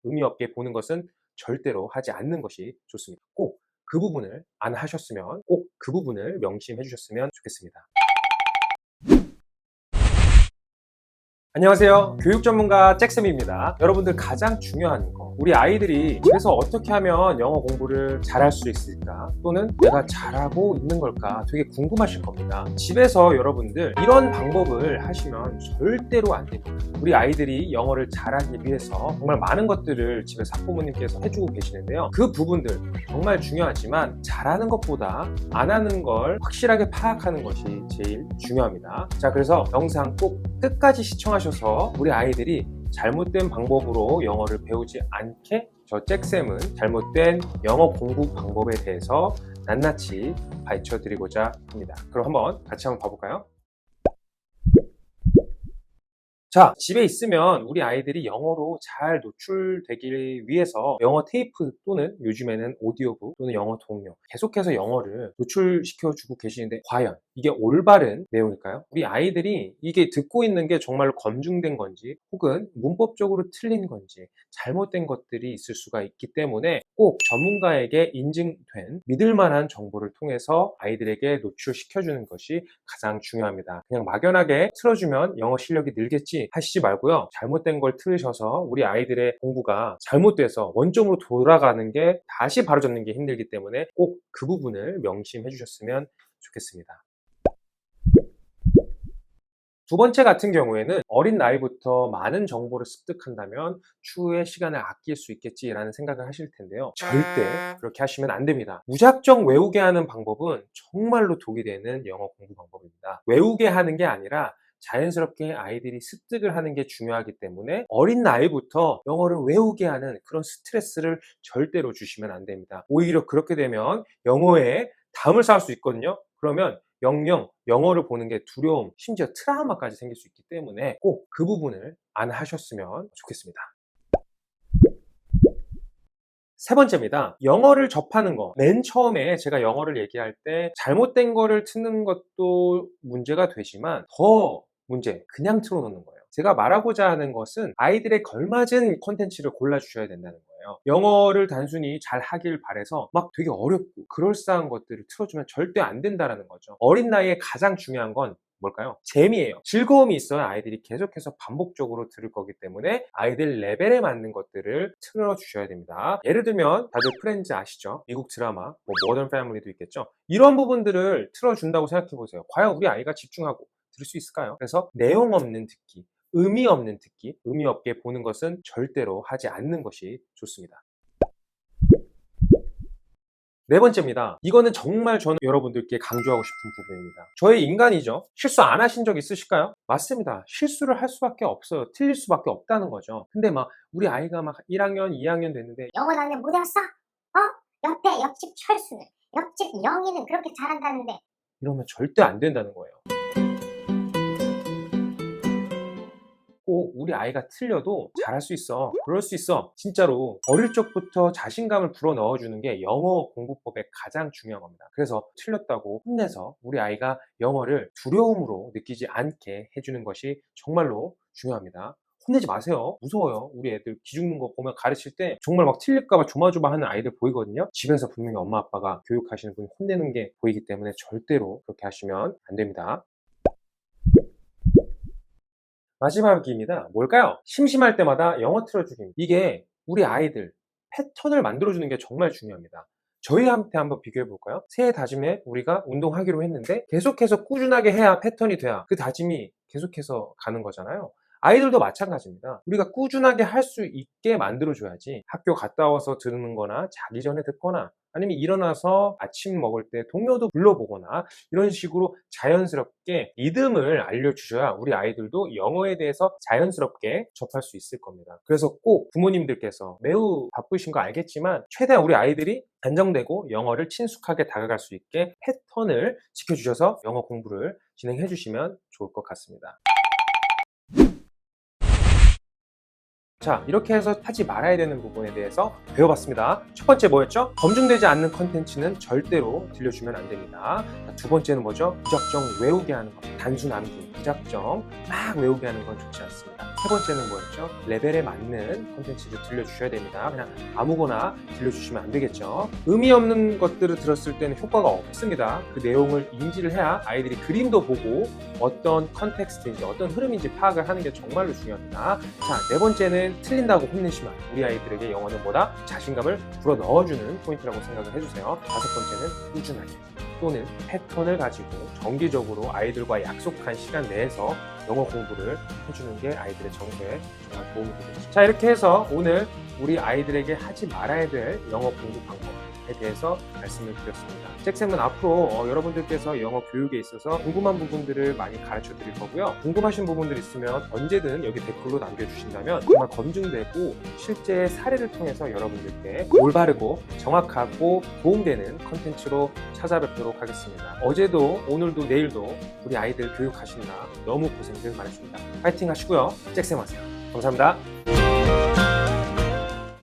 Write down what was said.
의미 없게 보는 것은 절대로 하지 않는 것이 좋습니다. 꼭 그 부분을 안 하셨으면, 꼭 그 부분을 명심해 주셨으면 좋겠습니다. 안녕하세요. 교육 전문가 잭쌤입니다. 여러분들 가장 중요한 거, 우리 아이들이 집에서 어떻게 하면 영어 공부를 잘할 수 있을까, 또는 내가 잘하고 있는 걸까 되게 궁금하실 겁니다. 집에서 여러분들 이런 방법을 하시면 절대로 안 됩니다. 우리 아이들이 영어를 잘하기 위해서 정말 많은 것들을 집에서 학부모님께서 해주고 계시는데요. 그 부분들 정말 중요하지만 잘하는 것보다 안 하는 걸 확실하게 파악하는 것이 제일 중요합니다. 자, 그래서 영상 꼭 끝까지 시청하셔서 우리 아이들이 잘못된 방법으로 영어를 배우지 않게 저 잭쌤은 잘못된 영어 공부 방법에 대해서 낱낱이 파헤쳐 드리고자 합니다. 그럼 한번 같이 한번 봐볼까요? 자, 집에 있으면 우리 아이들이 영어로 잘 노출되기 위해서 영어 테이프 또는 요즘에는 오디오북 또는 영어 동요 계속해서 영어를 노출시켜주고 계시는데 과연 이게 올바른 내용일까요? 우리 아이들이 이게 듣고 있는 게 정말로 검증된 건지 혹은 문법적으로 틀린 건지 잘못된 것들이 있을 수가 있기 때문에 꼭 전문가에게 인증된 믿을 만한 정보를 통해서 아이들에게 노출시켜주는 것이 가장 중요합니다. 그냥 막연하게 틀어주면 영어 실력이 늘겠지 하시지 말고요. 잘못된 걸 틀으셔서 우리 아이들의 공부가 잘못돼서 원점으로 돌아가는 게 다시 바로잡는 게 힘들기 때문에 꼭 그 부분을 명심해 주셨으면 좋겠습니다. 두 번째 같은 경우에는 어린 나이부터 많은 정보를 습득한다면 추후에 시간을 아낄 수 있겠지라는 생각을 하실 텐데요. 절대 그렇게 하시면 안 됩니다. 무작정 외우게 하는 방법은 정말로 독이 되는 영어 공부 방법입니다. 외우게 하는 게 아니라 자연스럽게 아이들이 습득을 하는 게 중요하기 때문에 어린 나이부터 영어를 외우게 하는 그런 스트레스를 절대로 주시면 안 됩니다. 오히려 그렇게 되면 영어에 담을 쌓을 수 있거든요. 그러면 영영 영어를 보는 게 두려움, 심지어 트라우마까지 생길 수 있기 때문에 꼭 그 부분을 안 하셨으면 좋겠습니다. 세 번째입니다. 영어를 접하는 거. 맨 처음에 제가 영어를 얘기할 때 잘못된 거를 트는 것도 문제가 되지만 더 문제, 그냥 틀어놓는 거예요. 제가 말하고자 하는 것은 아이들의 걸맞은 콘텐츠를 골라주셔야 된다는 거예요. 영어를 단순히 잘 하길 바래서 막 되게 어렵고 그럴싸한 것들을 틀어주면 절대 안 된다는 거죠. 어린 나이에 가장 중요한 건 뭘까요? 재미예요. 즐거움이 있어야 아이들이 계속해서 반복적으로 들을 거기 때문에 아이들 레벨에 맞는 것들을 틀어주셔야 됩니다. 예를 들면 다들 프렌즈 아시죠? 미국 드라마, 뭐 모던 패밀리도 있겠죠? 이런 부분들을 틀어준다고 생각해 보세요. 과연 우리 아이가 집중하고 들을 수 있을까요? 그래서 내용 없는 듣기, 의미 없는 듣기, 의미 없게 보는 것은 절대로 하지 않는 것이 좋습니다. 네 번째입니다. 이거는 정말 저는 여러분들께 강조하고 싶은 부분입니다. 저희 인간이죠. 실수 안 하신 적 있으실까요? 맞습니다. 실수를 할 수밖에 없어요. 틀릴 수밖에 없다는 거죠. 근데 막 우리 아이가 막 1학년, 2학년 됐는데 영어 나는 못 외웠어? 옆에 옆집 철수는, 옆집 영희는 그렇게 잘한다는데. 이러면 절대 안 된다는 거예요. 꼭 우리 아이가 틀려도 잘할 수 있어, 그럴 수 있어, 진짜로 어릴 적부터 자신감을 불어 넣어주는 게 영어 공부법의 가장 중요한 겁니다. 그래서 틀렸다고 혼내서 우리 아이가 영어를 두려움으로 느끼지 않게 해주는 것이 정말로 중요합니다. 혼내지 마세요. 무서워요. 우리 애들 기죽는 거 보면 가르칠 때 정말 막 틀릴까봐 조마조마하는 아이들 보이거든요. 집에서 분명히 엄마 아빠가 교육하시는 분이 혼내는 게 보이기 때문에 절대로 그렇게 하시면 안 됩니다. 마지막입니다. 뭘까요? 심심할 때마다 영어 틀어주기. 이게 우리 아이들 패턴을 만들어주는 게 정말 중요합니다. 저희한테 한번 비교해 볼까요? 새해 다짐에 우리가 운동하기로 했는데 계속해서 꾸준하게 해야 패턴이 돼야 그 다짐이 계속해서 가는 거잖아요. 아이들도 마찬가지입니다. 우리가 꾸준하게 할 수 있게 만들어줘야지 학교 갔다 와서 듣는 거나 자기 전에 듣거나 아니면 일어나서 아침 먹을 때 동요도 불러보거나 이런 식으로 자연스럽게 리듬을 알려주셔야 우리 아이들도 영어에 대해서 자연스럽게 접할 수 있을 겁니다. 그래서 꼭 부모님들께서 매우 바쁘신 거 알겠지만 최대한 우리 아이들이 안정되고 영어를 친숙하게 다가갈 수 있게 패턴을 지켜주셔서 영어 공부를 진행해 주시면 좋을 것 같습니다. 자, 이렇게 해서 하지 말아야 되는 부분에 대해서 배워봤습니다. 첫 번째 뭐였죠? 검증되지 않는 컨텐츠는 절대로 들려주면 안 됩니다. 자, 두 번째는 뭐죠? 무작정 외우게 하는 것. 단순 암기, 무작정 막 외우게 하는 건 좋지 않습니다. 세 번째는 뭐였죠? 레벨에 맞는 콘텐츠를 들려주셔야 됩니다. 그냥 아무거나 들려주시면 안 되겠죠. 의미 없는 것들을 들었을 때는 효과가 없습니다. 그 내용을 인지를 해야 아이들이 그림도 보고 어떤 컨텍스트인지 어떤 흐름인지 파악을 하는 게 정말로 중요합니다. 자, 네 번째는 틀린다고 혼내시면 우리 아이들에게 영어는 뭐다? 자신감을 불어 넣어주는 포인트라고 생각을 해주세요. 다섯 번째는 꾸준하게 또는 패턴을 가지고 정기적으로 아이들과 약속한 시간 내에서 영어 공부를 해주는 게 아이들의 정서에 정말 도움이 되겠죠. 자, 이렇게 해서 오늘 우리 아이들에게 하지 말아야 될 영어 공부 방법에 대해서 말씀을 드렸습니다. 잭쌤은 앞으로 여러분들께서 영어 교육에 있어서 궁금한 부분들을 많이 가르쳐 드릴 거고요. 궁금하신 부분들 있으면 언제든 여기 댓글로 남겨주신다면 정말 검증되고 실제 사례를 통해서 여러분들께 올바르고 정확하고 도움되는 컨텐츠로 찾아뵙도록 하겠습니다. 어제도 오늘도 내일도 우리 아이들 교육하시느라 너무 고생들 많으십니다. 파이팅 하시고요. 잭쌤 하세요. 감사합니다.